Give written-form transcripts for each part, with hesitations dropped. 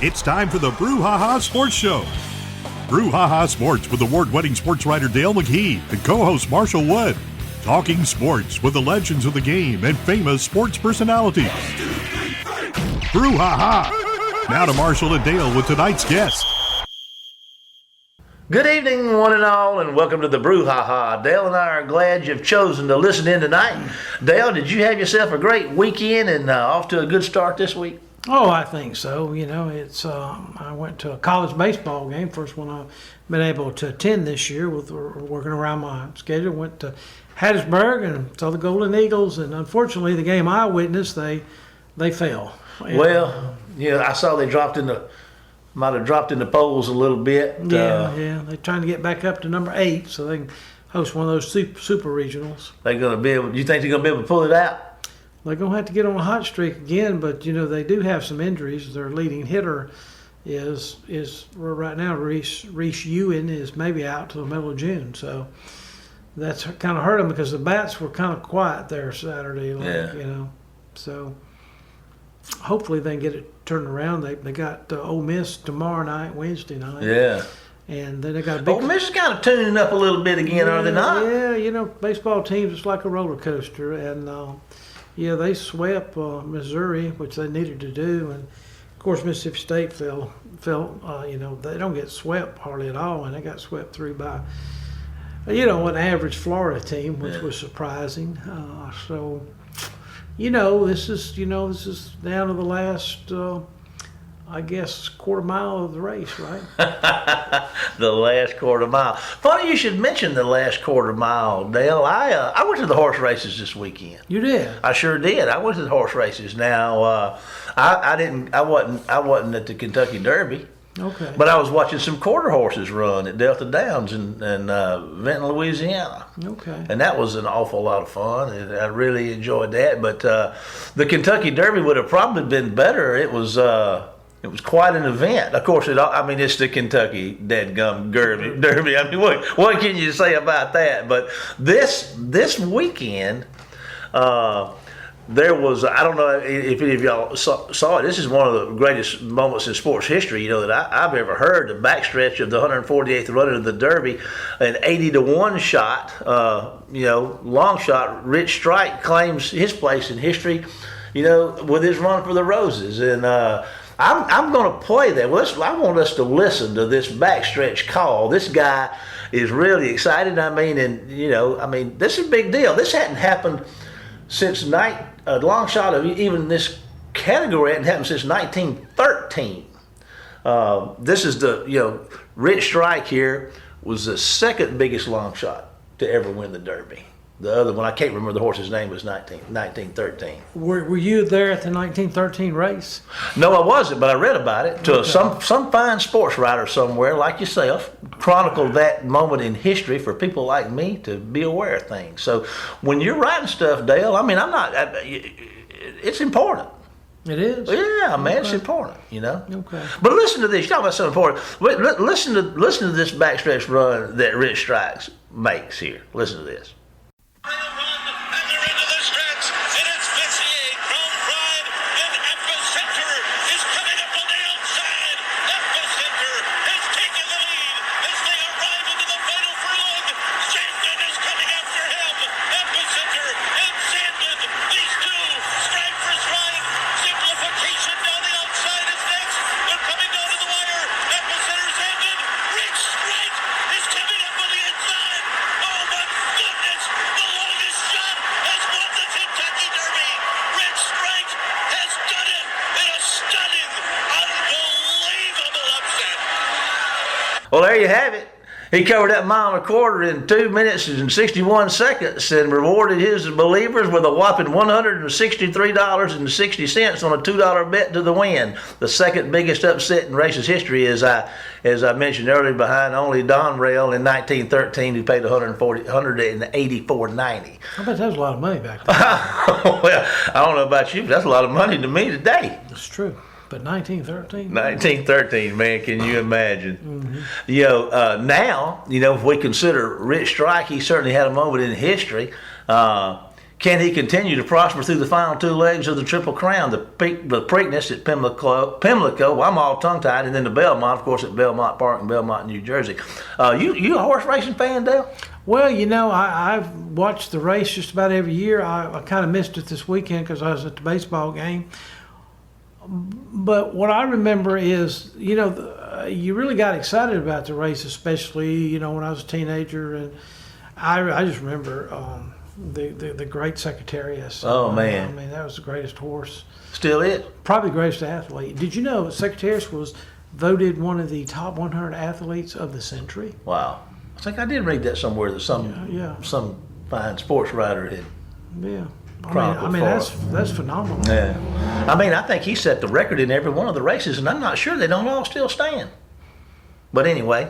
It's time for the Brouhaha Sports Show. Brouhaha Sports with award-winning sports writer Dale McKee and co-host Marshall Wood. Talking sports with the legends of the game and famous sports personalities. Brouhaha! Now to Marshall and Dale with tonight's guest. Good evening, one and all, and welcome to the Brouhaha. Dale and I are glad you've chosen to listen in tonight. Dale, did you have yourself a great weekend and off to a good start this week? Oh, I think so. You know, it's I went to a college baseball game, first one I've been able to attend this year with working around my schedule. Went to Hattiesburg and saw the Golden Eagles, and unfortunately, the game I witnessed, they fell. Well, yeah, I saw they might have dropped in the polls a little bit. Yeah, they're trying to get back up to number 8 so they can host one of those super regionals. They're going to be able. You think they're going to be able to pull it out? They're going to have to get on a hot streak again, but you know they do have some injuries. Their leading hitter is right now Reese Ewan is maybe out till the middle of June, so that's kind of hurt them because the bats were kind of quiet there Saturday. You know, so hopefully they can get it turned around. They got Ole Miss tomorrow night, Wednesday night. Yeah. And then they got a big. Ole Miss is kind of tuning up a little bit again, are they not? Yeah, you know, baseball teams it's like a roller coaster, and yeah, they swept Missouri, which they needed to do, and of course Mississippi State fell. You know, they don't get swept hardly at all, and they got swept through by, you know, an average Florida team, which was surprising. So, you know, this is down to the last, I guess, quarter mile of the race, right? The last quarter mile. Funny you should mention the last quarter mile, Dale. I went to the horse races this weekend. You did? I sure did. I went to the horse races. Now, I wasn't at the Kentucky Derby. Okay. But I was watching some quarter horses run at Delta Downs in Vinton, Louisiana. Okay. And that was an awful lot of fun, and I really enjoyed that. But the Kentucky Derby would have probably been better. It was quite an event. Of course, it's the Kentucky Dadgum Derby. I mean, what can you say about that? But this weekend, there was, I don't know if any of y'all saw it. This is one of the greatest moments in sports history, you know, that I've ever heard. The backstretch of the 148th running of the Derby, an 80-1 shot, long shot. Rich Strike claims his place in history, you know, with his run for the Roses. And I'm going to play that. Well, I want us to listen to this backstretch call. This guy is really excited. This is a big deal. This hadn't happened since a long shot of even this category hadn't happened since 1913. This is Rich Strike here was the second biggest long shot to ever win the Derby. The other one, I can't remember the horse's name, was 1913. Were you there at the 1913 race? No, I wasn't, but I read about it. Some fine sports writer somewhere like yourself chronicled that moment in history for people like me to be aware of things. So when you're writing stuff, Dale, it's important. It is? Yeah, man, It's important, you know. Okay. But listen to this. You talk about something important. Listen to this backstretch run that Rich Strike makes here. Listen to this. Well, there you have it. He covered that mile and a quarter in 2 minutes and 61 seconds and rewarded his believers with a whopping $163.60 on a $2 bet to the win. The second biggest upset in races history, as I mentioned earlier, behind only Don Rail in 1913, who paid $184.90. I bet that was a lot of money back then. Well, I don't know about you, but that's a lot of money to me today. That's true. But 1913? 1913, man, can you imagine? Mm-hmm. Now, if we consider Rich Strike, he certainly had a moment in history. can he continue to prosper through the final two legs of the Triple Crown, the Preakness at Pimlico, well, I'm all tongue-tied, and then the Belmont, of course, at Belmont Park in Belmont, New Jersey. You a horse racing fan, Dale? Well, I've watched the race just about every year. I kind of missed it this weekend because I was at the baseball game. But what I remember is, you really got excited about the race, especially, when I was a teenager. And I just remember the great Secretariat. Oh, man. I mean, that was the greatest horse. Still is. Probably the greatest athlete. Did you know Secretariat was voted one of the top 100 athletes of the century? Wow. I think I did read that somewhere that some fine sports writer had. Yeah. I mean that's phenomenal. Yeah. I mean, I think he set the record in every one of the races, and I'm not sure they don't all still stand. But anyway,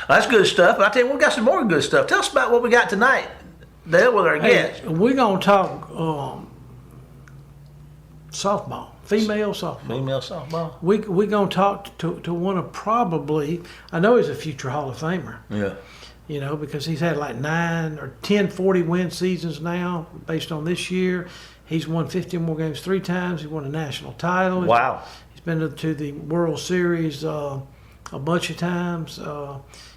that's good stuff. But I tell you, we got some more good stuff. Tell us about what we got tonight, Dale, with our guests. We're gonna talk softball, female softball. Female softball. We're gonna talk to one of probably, I know he's a future Hall of Famer. Yeah. Because he's had like 9 or 10 40-win seasons now based on this year. He's won 50 or more games 3 times. He won a national title. Wow. He's been to the World Series a bunch of times.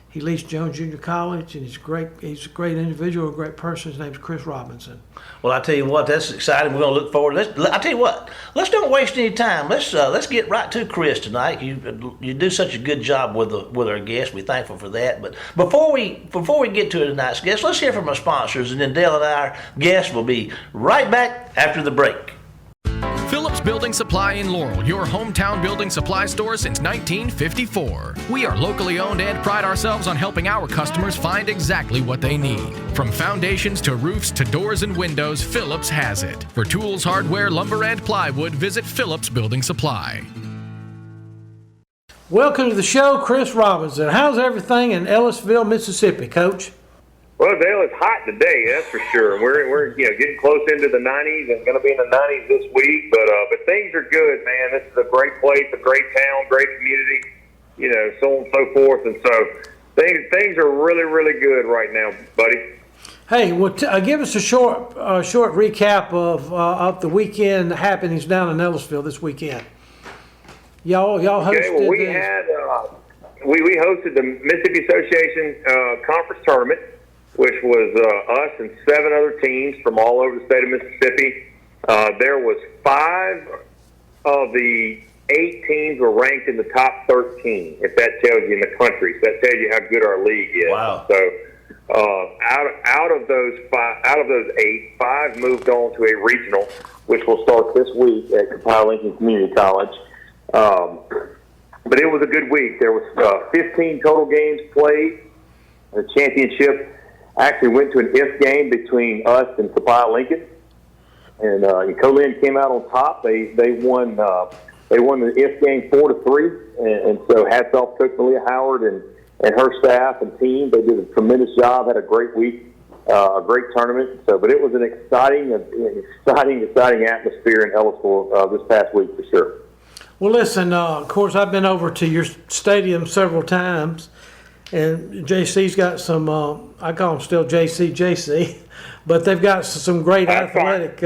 He leads Jones Junior College, and he's a great individual, a great person. His name's Chris Robinson. Well, I tell you what, that's exciting. We're going to look forward. I tell you what, let's don't waste any time. Let's get right to Chris tonight. You do such a good job with our guests. We're thankful for that. But before we get to tonight's guest, let's hear from our sponsors, and then Dale and our guests will be right back after the break. Phillips Building Supply in Laurel, your hometown building supply store since 1954. We are locally owned and pride ourselves on helping our customers find exactly what they need. From foundations to roofs to doors and windows, Phillips has it. For tools, hardware, lumber, and plywood, visit Phillips Building Supply. Welcome to the show, Chris Robinson. How's everything in Ellisville, Mississippi, Coach? Well, Dale, it's hot today, that's for sure. We're getting close into the 90s and going to be in the 90s this week. But things are good, man. This is a great place, a great town, great community, so on and so forth. And so things are really, really good right now, buddy. Hey, well, give us a short recap of the weekend happenings down in Ellisville this weekend. Y'all hosted. Okay, well, we hosted the Mississippi Association Conference Tournament, which was us and 7 other teams from all over the state of Mississippi. There was 5 of the 8 teams were ranked in the top 13, if that tells you, in the country. So that tells you how good our league is. Wow. So out of those 8, 5 moved on to a regional, which will start this week at Copiah Lincoln Community College. But it was a good week. There was 15 total games played. The championship actually went to an if game between us and Copiah Lincoln, and Colin came out on top. They won the if game 4-3, and so hats off to Malia Howard and her staff and team. They did a tremendous job. Had a great week, a great tournament. So, but it was an exciting atmosphere in Ellisville this past week for sure. Well, listen. Of course, I've been over to your stadium several times. And JC's got some, I call them still JC, but they've got some great athletic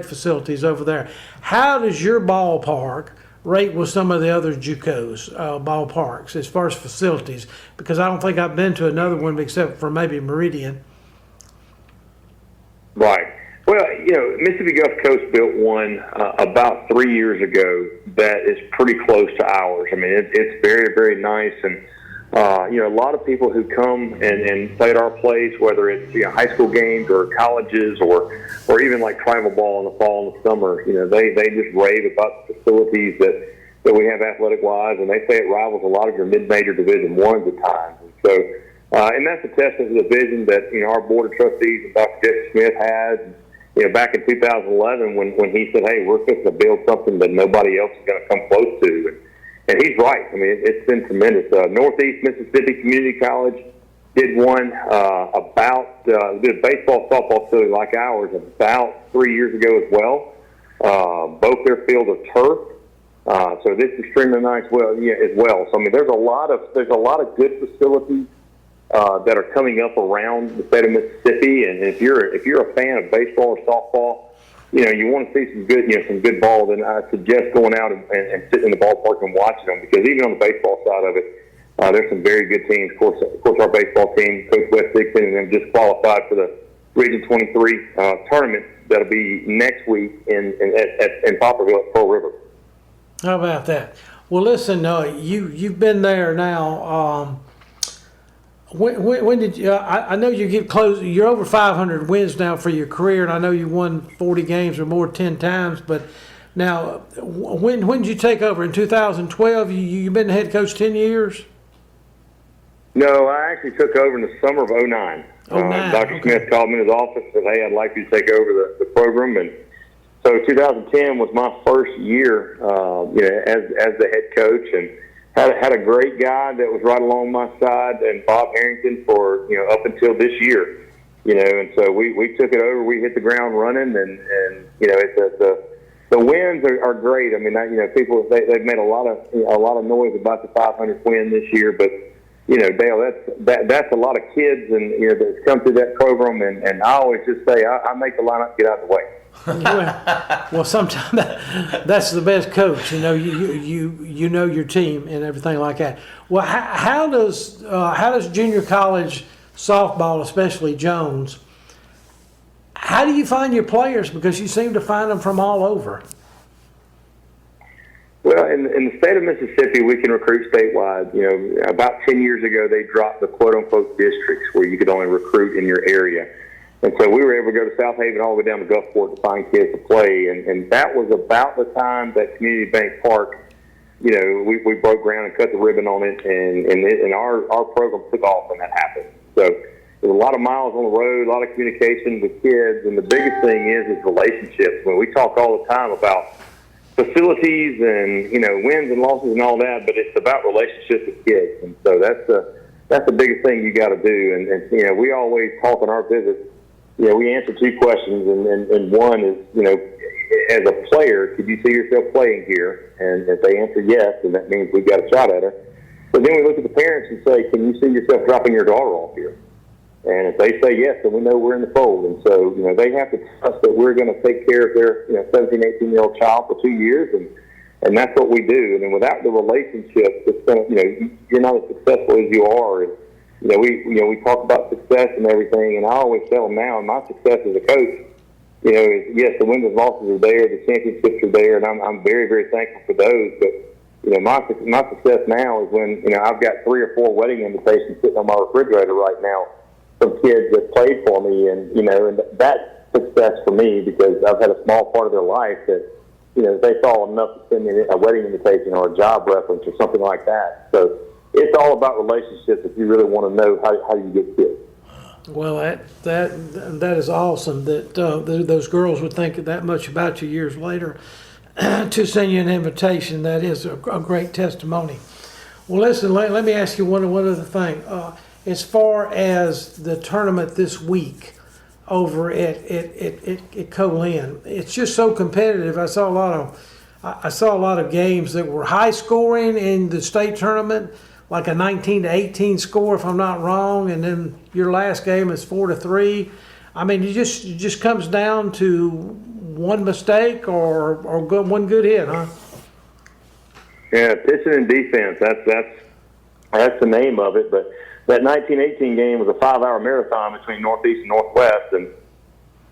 facilities over there. How does your ballpark rate with some of the other JUCOs ballparks as far as facilities? Because I don't think I've been to another one except for maybe Meridian. Right. Well, Mississippi Gulf Coast built one about 3 years ago that is pretty close to ours. I mean, it's very, very nice. And a lot of people who come and play at our place, whether it's high school games or colleges or even like travel ball in the fall and the summer, they just rave about the facilities that we have athletic wise, and they say it rivals a lot of your mid-major Division I's at times. And so, and that's a testament to the vision that our board of trustees and Dr. Jesse Smith had. Back in 2011 when he said, "Hey, we're fixing to build something that nobody else is going to come close to." And he's right. I mean, it's been tremendous. Northeast Mississippi Community College did one did a baseball, softball facility like ours about 3 years ago as well. Both their fields of turf. So this is extremely nice as well. So I mean, there's a lot of good facilities that are coming up around the state of Mississippi. And if you're a fan of baseball or softball, you want to see some good ball, then I suggest going out and sitting in the ballpark and watching them, because even on the baseball side of it, there's some very good teams. Of course, our baseball team, Coach Wes Dixon, and them just qualified for the Region 23 tournament that'll be next week in Poplarville at Pearl River. How about that? Well, listen, you've been there now. When did you? I know you get close. You're over 500 wins now for your career, and I know you won 40 games or more 10 times. But now, when did you take over? In 2012. You've been the head coach 10 years. No, I actually took over in the summer of 2009. Dr. Smith called me in his office and said, "Hey, I'd like you to take over the program." And so 2010 was my first year, as the head coach, and had a great guy that was right along my side, and Bob Harrington for up until this year, and so we took it over. We hit the ground running, and the wins are great. I mean, people they've made a lot of noise about the 500 win this year, but Dale, that's a lot of kids, and that's come through that program, and I always just say I make the lineup get out of the way. Well, sometimes that's the best coach. You know your team and everything like that. Well, how does junior college softball, especially Jones, how do you find your players? Because you seem to find them from all over. Well, in the state of Mississippi, we can recruit statewide. About 10 years ago, they dropped the quote-unquote districts where you could only recruit in your area. And so we were able to go to South Haven all the way down to Gulfport to find kids to play. And that was about the time that Community Bank Park, we broke ground and cut the ribbon on it. And our program took off when that happened. So there's a lot of miles on the road, a lot of communication with kids. And the biggest thing is relationships. When we talk all the time about facilities and wins and losses and all that, but it's about relationships with kids, and so that's the biggest thing you got to do. And we always talk on our visits. We answer two questions, and one is as a player, could you see yourself playing here? And if they answer yes, then that means we've got a shot at her. But then we look at the parents and say, can you see yourself dropping your daughter off here? And if they say yes, then we know we're in the fold. And so, they have to trust that we're going to take care of their, 17, 18-year-old child for 2 years, and that's what we do. And then without the relationship, it's going to, you're not as successful as you are. And, we talk about success and everything, and I always tell them now, my success as a coach, is yes, the wins and losses are there, the championships are there, and I'm very, very thankful for those. But my success now is when I've got 3 or 4 wedding invitations sitting on my refrigerator right now from kids that played for me, and and that's success for me, because I've had a small part of their life that they saw enough to send me a wedding invitation or a job reference or something like that. So it's all about relationships if you really want to know how you get kids. Well, that is awesome that those girls would think that much about you years later to send you an invitation. That is a great testimony. Well, listen, let me ask you one other thing. As far as the tournament this week over at Colin, it's just so competitive. I saw a lot of games that were high scoring in the state tournament, like a 19-18 score, if I'm not wrong, and then your last game is 4-3. I mean, it just comes down to one mistake or one good hit, huh? Yeah, pitching and defense. That's the name of it. But that 19-18 game was a 5-hour marathon between Northeast and Northwest. And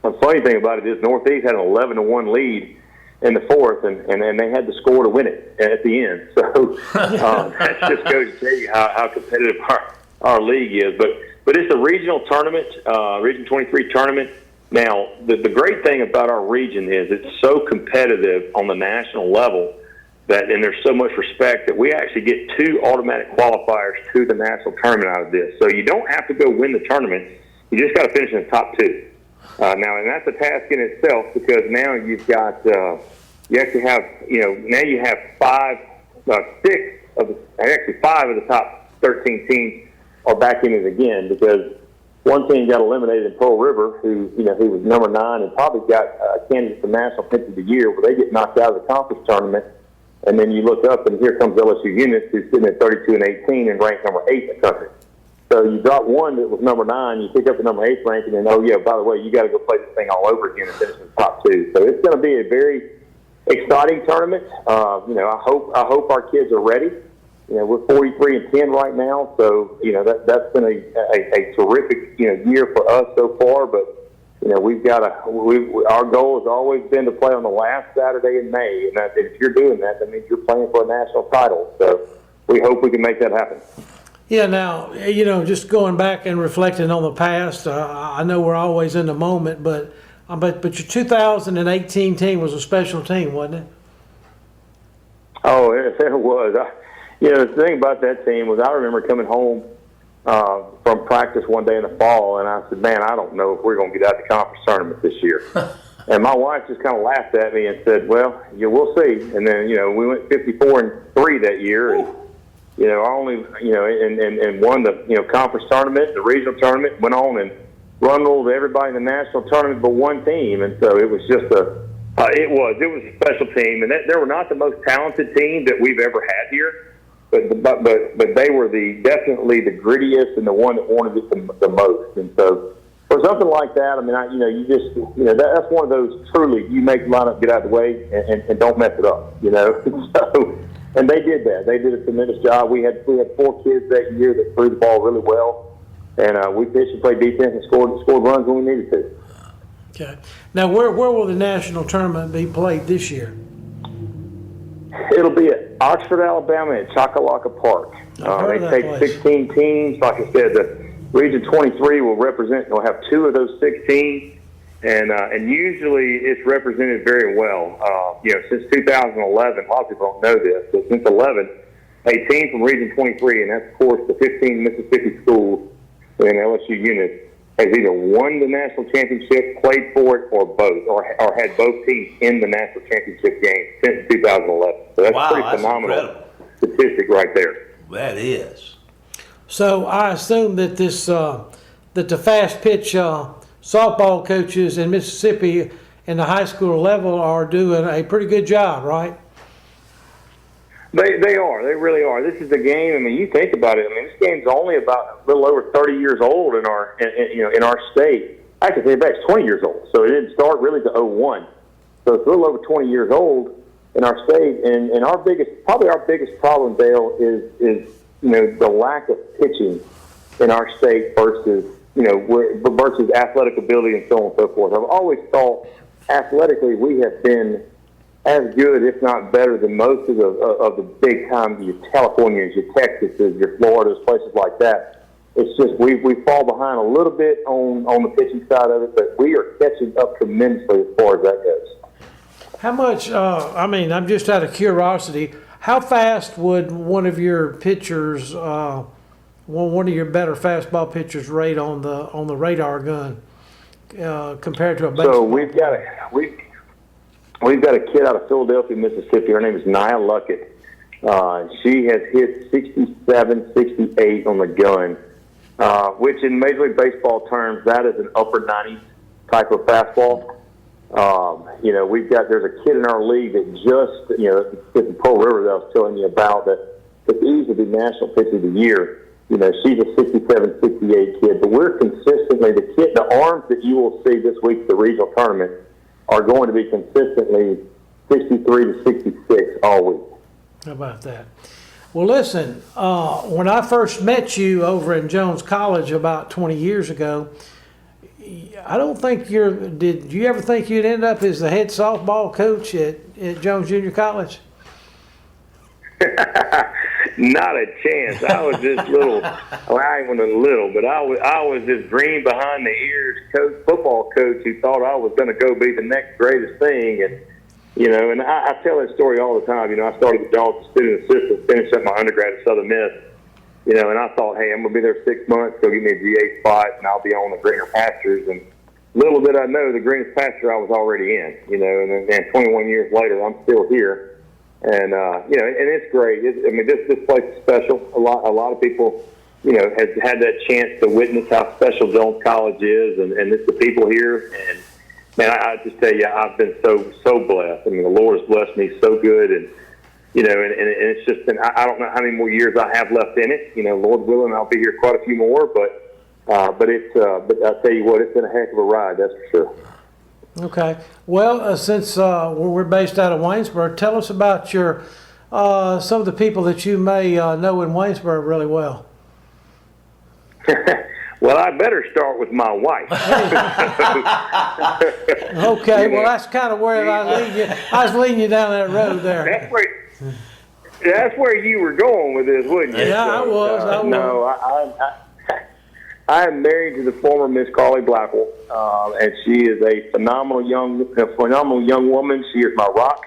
the funny thing about it is Northeast had an 11-1 lead in the fourth, and they had to score to win it at the end. So that just goes to tell you how competitive our league is. But it's a regional tournament, Region 23 tournament. Now, the great thing about our region is it's so competitive on the national level and there's so much respect that we actually get 2 automatic qualifiers to the national tournament out of this. So you don't have to go win the tournament. You just got to finish in the top 2. Now, and that's a task in itself, because now you've got, you actually have, now you have 5 of the top 13 teams are back in it again, because one team got eliminated in Pearl River, who was number 9 and probably got a candidate for National Pitcher of the Year, where they get knocked out of the conference tournament. And then you look up, and here comes LSU Eunice, who's sitting at 32-18 and ranked number 8 in the country. So you drop one that was number 9, you pick up the number 8 rank, and then, oh, yeah, by the way, you got to go play this thing all over again and finish in the top 2. So it's going to be a very exciting tournament. You know, I hope our kids are ready. You know, we're 43-10 right now, so, you know, that's been a terrific, you know, year for us so far. But, you know, our goal has always been to play on the last Saturday in May, and if you're doing that, that means you're playing for a national title. So we hope we can make that happen. Yeah, now, you know, just going back and reflecting on the past, I know we're always in the moment, but your 2018 team was a special team, wasn't it? Oh, it was. You know, the thing about that team was I remember coming home from practice one day in the fall, and I said, man, I don't know if we're going to get out of the conference tournament this year. And my wife just kind of laughed at me and said, well, yeah, we'll see. And then, you know, we went 54-3 that year, and you know, I only, you know, and won the, you know, conference tournament, the regional tournament, went on and run-rolled everybody in the national tournament but one team. And so it was just it was a special team. And they were not the most talented team that we've ever had here, but they were definitely the grittiest and the one that wanted it the most. And so for something like that, I mean, that's one of those truly, you make the lineup, get out of the way, and don't mess it up, you know. So, and they did that. They did a tremendous job. We had 4 kids that year that threw the ball really well, and we pitched and played defense and scored runs when we needed to. Okay. Now, where will the national tournament be played this year? It'll be at Oxford, Alabama, at Choccolocco Park. They take 16 teams. Like I said, the Region 23 will have 2 of those 16. And usually it's represented very well. You know, since 2011, a lot of people don't know this, but since 11, a team from Region 23, and that's, of course, the 15 Mississippi schools in LSU units, has either won the national championship, played for it, or both, or had both teams in the national championship game since 2011. So that's pretty phenomenal statistic right there. That is. So I assume that that the fast pitch softball coaches in Mississippi in the high school level are doing a pretty good job, right? They are. They really are. This is a game. I mean, you think about it. I mean, this game's only about a little over 30 years old in our state. I can say back, it's 20 years old. So it didn't start really to 01. So it's a little over 20 years old in our state. And our biggest problem, Dale, is the lack of pitching in our state versus athletic ability and so on and so forth. I've always thought athletically we have been as good, if not better, than most of the big time, your Californias, your Texases, your Floridas, places like that. It's just we fall behind a little bit on the pitching side of it, but we are catching up tremendously as far as that goes. How much? I'm just out of curiosity. How fast would one of your pitchers, one of your better fastball pitchers, rate on the radar gun compared to a baseball? So we've got a kid out of Philadelphia, Mississippi. Her name is Nia Luckett. She has hit 67, 68 on the gun, which in Major League Baseball terms, that is an upper 90s type of fastball. There's a kid in our league that just, the Pearl River that I was telling you about that could easily be National Pitcher of the Year. She's a 67, 68 kid, but we're consistently, the arms that you will see this week at the regional tournament are going to be consistently 63 to 66 all week. How about that? Well, listen, when I first met you over in Jones College about 20 years ago, I don't think did you ever think you'd end up as the head softball coach at Jones Junior College? Not a chance. I was just little. Well, I ain't one little, but I was this green behind the ears football coach who thought I was going to go be the next greatest thing. And I tell that story all the time. I started at Jones as student assistant, finished up my undergrad at Southern Miss. And I thought, hey, I'm going to be there 6 months, go get me a GA spot, and I'll be on the greener pastures. And little did I know, the greenest pasture I was already in. And 21 years later, I'm still here. And and it's great. This place is special. A lot of people, has had that chance to witness how special Jones College is, and it's the people here. And man, I just tell you, I've been so blessed. The Lord has blessed me so good, and and it's just been, I don't know how many more years I have left in it. Lord willing, I'll be here quite a few more, but I'll tell you what, it's been a heck of a ride, that's for sure. Okay. Well, since we're based out of Waynesboro, tell us about your some of the people that you may know in Waynesboro really well. Well, I better start with my wife. Okay. Well, that's kind of where I was leading you down that road there. That's where you were going with this, wouldn't you? Yeah, I was. No, I am married to the former Miss Carly Blackwell, and she is a phenomenal young woman. She is my rock,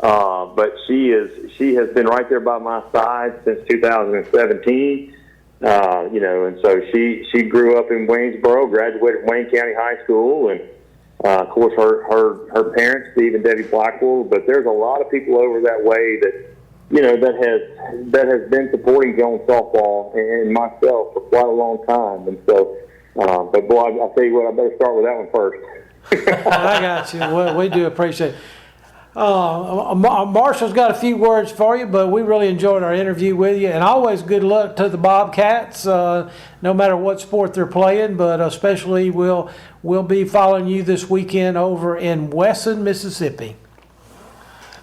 but she has been right there by my side since 2017. And so she grew up in Waynesboro, graduated Wayne County High School, and of course her parents, Steve and Debbie Blackwell. But there's a lot of people over that way that that has been supporting Jones softball and myself for quite a long time. And so, but boy, I'll tell you what, I better start with that one first. I got you. Well, we do appreciate it. Marshall's got a few words for you, but we really enjoyed our interview with you, and always good luck to the Bobcats, no matter what sport they're playing, but especially we'll be following you this weekend over in Wesson, Mississippi.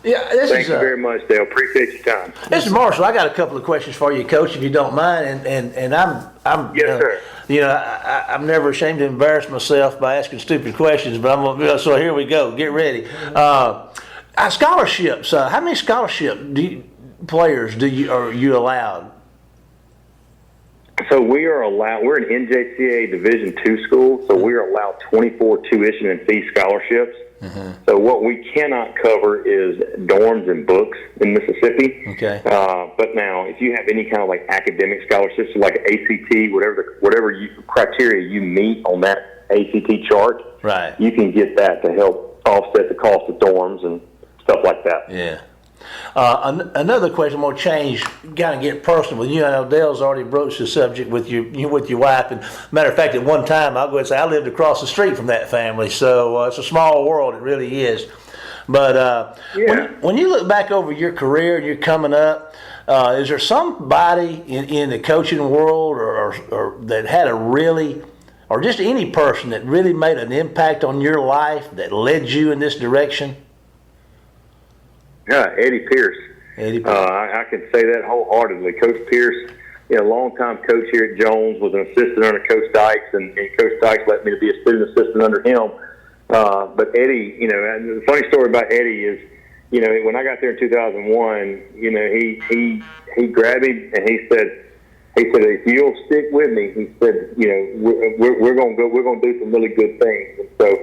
Yeah, Thank you very much, Dale. Appreciate your time. This is Marshall. I got a couple of questions for you, Coach, if you don't mind. And I'm Yes, sir. I'm never ashamed to embarrass myself by asking stupid questions, but so here we go. Get ready. Scholarships. How many players are you allowed? So we're an NJCAA Division II school, so we're allowed 24 tuition and fee scholarships. Mm-hmm. So what we cannot cover is dorms and books in Mississippi. Okay. But now, if you have any kind of like academic scholarships, like ACT, whatever criteria you meet on that ACT chart, right, you can get that to help offset the cost of dorms and stuff like that. Yeah. Another question, I'm going to change, kind of get personal with you. I know Dale's already broached the subject with your wife. And matter of fact, at one time, I'll go ahead and say I lived across the street from that family. So it's a small world, it really is. But when you look back over your career and you're coming up, is there somebody in the coaching world or that had or just any person that really made an impact on your life that led you in this direction? Yeah, Eddie Pierce. I can say that wholeheartedly. Coach Pierce, longtime coach here at Jones, was an assistant under Coach Dykes, and Coach Dykes let me to be a student assistant under him. But Eddie, and the funny story about Eddie is, when I got there in 2001, he grabbed me and he said, if you'll stick with me, he said, we're going to do some really good things. And so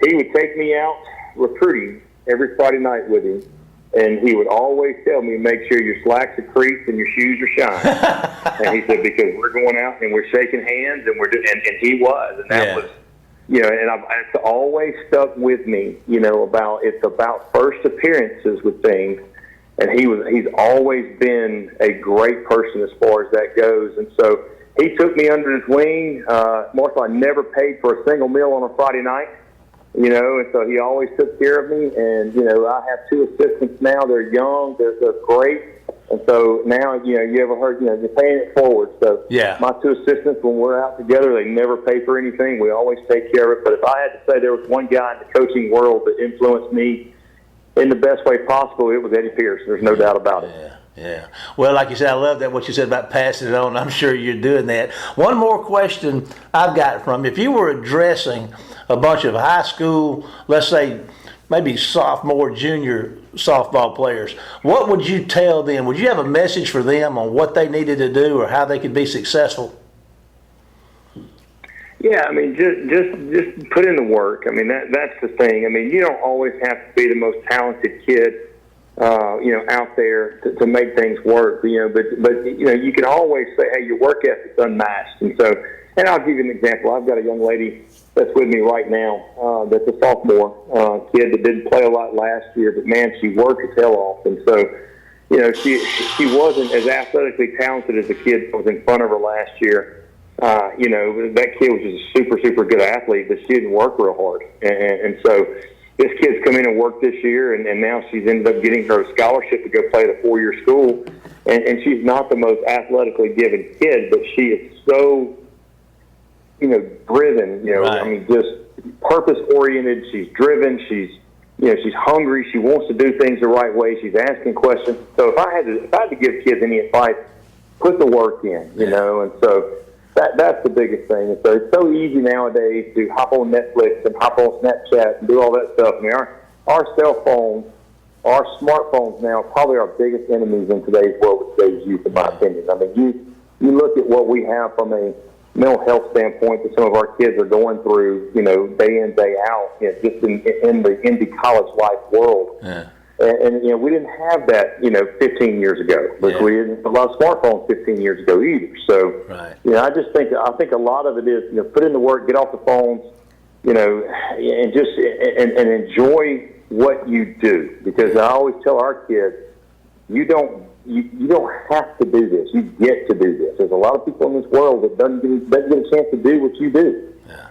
he would take me out recruiting every Friday night with him. And he would always tell me, make sure your slacks are creased and your shoes are shined. And he said, because we're going out and we're shaking hands and and he was. And that was, and it's always stuck with me, it's about first appearances with things. And he's always been a great person as far as that goes. And so he took me under his wing. Marshall, I never paid for a single meal on a Friday night. And so he always took care of me. And, I have two assistants now. They're young. They're great. And so now, you ever heard, you're paying it forward. So my two assistants, when we're out together, they never pay for anything. We always take care of it. But if I had to say there was one guy in the coaching world that influenced me in the best way possible, it was Eddie Pierce. There's no doubt about it. Yeah. Well, like you said, I love that, what you said about passing it on. I'm sure you're doing that. One more question I've got from you. If you were addressing a bunch of high school, let's say maybe sophomore, junior softball players, what would you tell them? Would you have a message for them on what they needed to do or how they could be successful? Yeah, I mean, just put in the work. I mean, that's the thing. I mean, you don't always have to be the most talented kid, out there to make things work. But you can always say, hey, your work ethic's unmatched. And so, and I'll give you an example. I've got a young lady that's with me right now that's a sophomore kid that didn't play a lot last year, but man, she worked his tail off. And so, she wasn't as athletically talented as the kid that was in front of her last year. That kid was just a super, super good athlete, but she didn't work real hard. And so, this kid's come in and worked this year, and now she's ended up getting her scholarship to go play at a 4-year school. And she's not the most athletically given kid, but she is so, driven, Right. I mean, just purpose-oriented. She's driven. She's hungry. She wants to do things the right way. She's asking questions. So if I had to give kids any advice, put the work in, and so that's the biggest thing. And so it's so easy nowadays to hop on Netflix and hop on Snapchat and do all that stuff. I mean, our cell phones, our smartphones now are probably our biggest enemies in today's world with today's youth, in my opinion. I mean, you look at what we have from a mental health standpoint that some of our kids are going through, day in, day out, just in the college life world. Yeah. And we didn't have that, 15 years ago. But we didn't have a lot of smartphones 15 years ago either. So, Right. I think a lot of it is, put in the work, get off the phones, and just and enjoy what you do. Because I always tell our kids, you don't have to do this. You get to do this. There's a lot of people in this world that doesn't get a chance to do what you do. Yeah.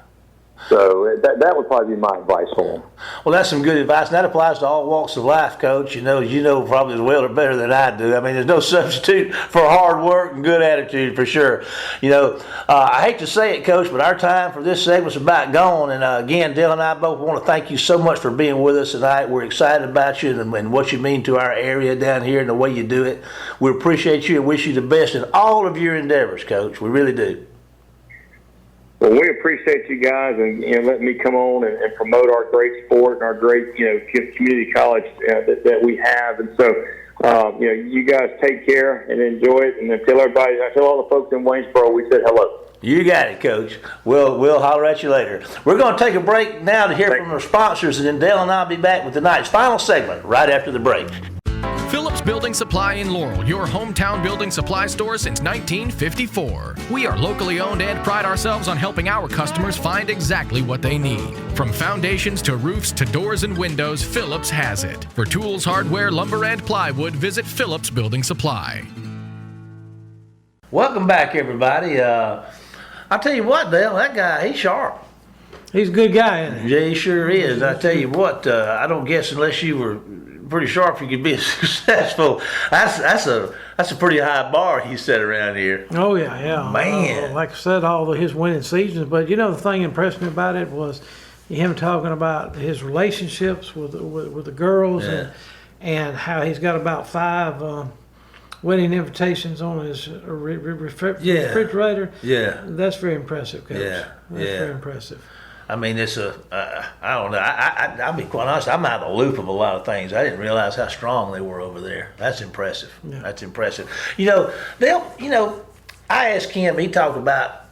So that would probably be my advice for them. Well, that's some good advice, and that applies to all walks of life, Coach. You know probably as well or better than I do. I mean, there's no substitute for hard work and good attitude, for sure. I hate to say it, Coach, but our time for this segment's about gone. And again, Dale and I both want to thank you so much for being with us tonight. We're excited about you and what you mean to our area down here and the way you do it. We appreciate you and wish you the best in all of your endeavors, Coach. We really do. Well, we appreciate you guys and letting me come on and promote our great sport and our great community college that we have. And so you guys take care and enjoy it. And then tell all the folks in Waynesboro we said hello. You got it, Coach. We'll holler at you later. We're going to take a break now to hear from our sponsors, and then Dale and I'll be back with tonight's final segment right after the break. Phillips Building Supply in Laurel, your hometown building supply store since 1954. We are locally owned and pride ourselves on helping our customers find exactly what they need. From foundations to roofs to doors and windows, Phillips has it. For tools, hardware, lumber, and plywood, visit Phillips Building Supply. Welcome back, everybody. I'll tell you what, Dale, that guy, he's sharp. He's a good guy, isn't he? Yeah, he sure is. I tell you what, I don't guess unless you were pretty sharp you could be successful. That's a pretty high bar he set around here. Oh, yeah. Man. Like I said, all of his winning seasons. But, the thing impressed me about it was him talking about his relationships with the girls and how he's got about 5 wedding invitations on his refrigerator. Yeah. That's very impressive, Coach. Yeah. That's very impressive. I mean, it's I don't know. I'll be quite honest. I'm out of the loop of a lot of things. I didn't realize how strong they were over there. That's impressive. Yeah. That's impressive. I asked him, he talked about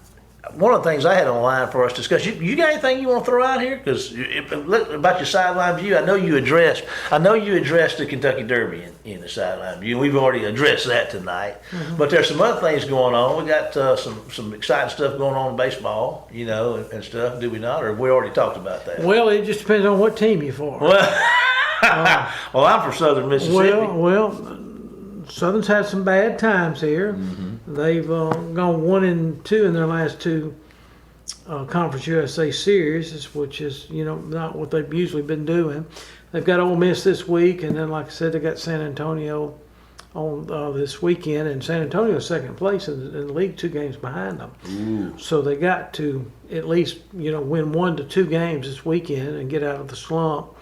one of the things I had on line for us to discuss. You got anything you want to throw out here? Because look about your sideline view. I know you addressed the Kentucky Derby in the sideline view. We've already addressed that tonight. Mm-hmm. But there's some other things going on. We got some exciting stuff going on in baseball, and stuff. Do we not? Or we already talked about that? Well, it just depends on what team you're for. Well, I'm from Southern Mississippi. Well, Southern's had some bad times here. Mm-hmm. They've gone 1-2 in their last 2 Conference USA series, which is not what they've usually been doing. They've got Ole Miss this week, and then like I said, they got San Antonio on this weekend, and San Antonio's second place in the league, 2 games behind them. Ooh. So they got to at least win 1 to 2 games this weekend and get out of the slump.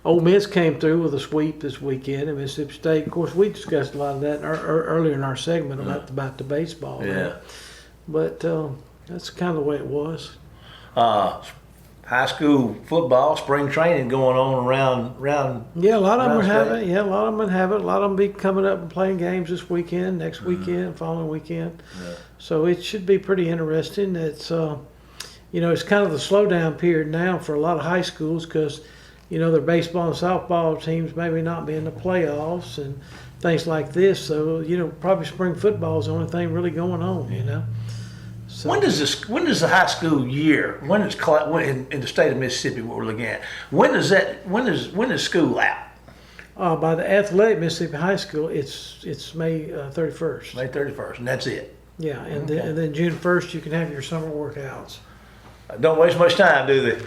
Ole Miss came through with a sweep this weekend, and Mississippi State. Of course, we discussed a lot of that earlier in our segment about the baseball. Yeah. But that's kind of the way it was. High school football, spring training going on around. Yeah, a lot of them have it. Yeah, a lot of them have it. A lot of them be coming up and playing games this weekend, next weekend, following weekend. Yeah. So it should be pretty interesting. It's it's kind of the slowdown period now for a lot of high schools because their baseball and softball teams maybe not be in the playoffs and things like this. So, probably spring football is the only thing really going on, So, when does the high school year, in the state of Mississippi, what we're looking at, when is school out? By the athletic Mississippi High School, it's May 31st. May 31st, and that's it. Yeah, and then June 1st you can have your summer workouts. Don't waste much time, do they?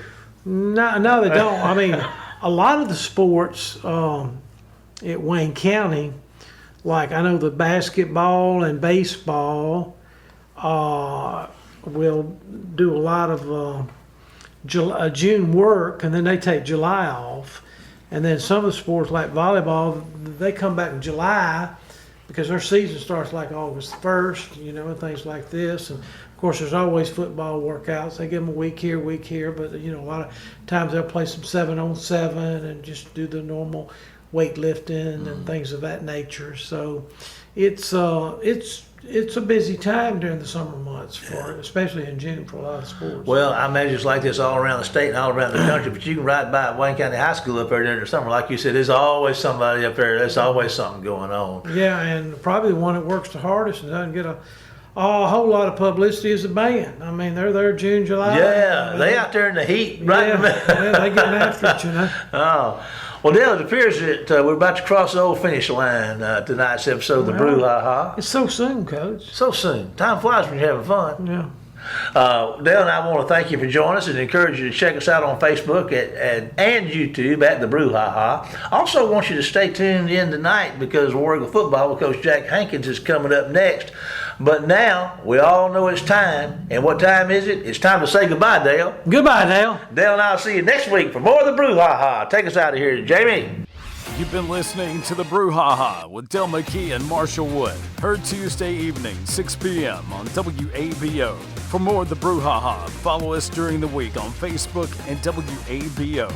No, they don't. I mean, a lot of the sports at Wayne County, like I know the basketball and baseball will do a lot of June work, and then they take July off. And then some of the sports like volleyball, they come back in July because their season starts like August 1st, and things like this. And of course, there's always football workouts. They give them a week here, but a lot of times they'll play some 7-on-7 and just do the normal weightlifting and things of that nature. So it's a busy time during the summer months, especially in June, for a lot of sports. Well, I imagine it's like this all around the state and all around the country, but you can ride by Wayne County High School up there during the summer. Like you said, there's always somebody up there. There's always something going on. Yeah, and probably the one that works the hardest and doesn't get a whole lot of publicity is the band. I mean, they're there June, July. Yeah, they out there in the heat. Right. Yeah, they getting after it, Oh. Well, Dale, it appears that we're about to cross the old finish line tonight's episode of the Brouhaha. It's so soon, Coach. So soon. Time flies when you're having fun. Yeah. Dale and I want to thank you for joining us and encourage you to check us out on Facebook and YouTube at the Brouhaha. Also want you to stay tuned in tonight because War Eagle football with Coach Jack Hankins is coming up next. But now we all know it's time. And what time is it? It's time to say goodbye, Dale. Goodbye, Dale. Dale and I'll see you next week for more of the Brouhaha. Take us out of here, Jamie. You've been listening to the Brouhaha with Dale McKee and Marshall Wood. Heard Tuesday evening, 6 p.m. on WABO. For more of the Brouhaha, follow us during the week on Facebook and WABO.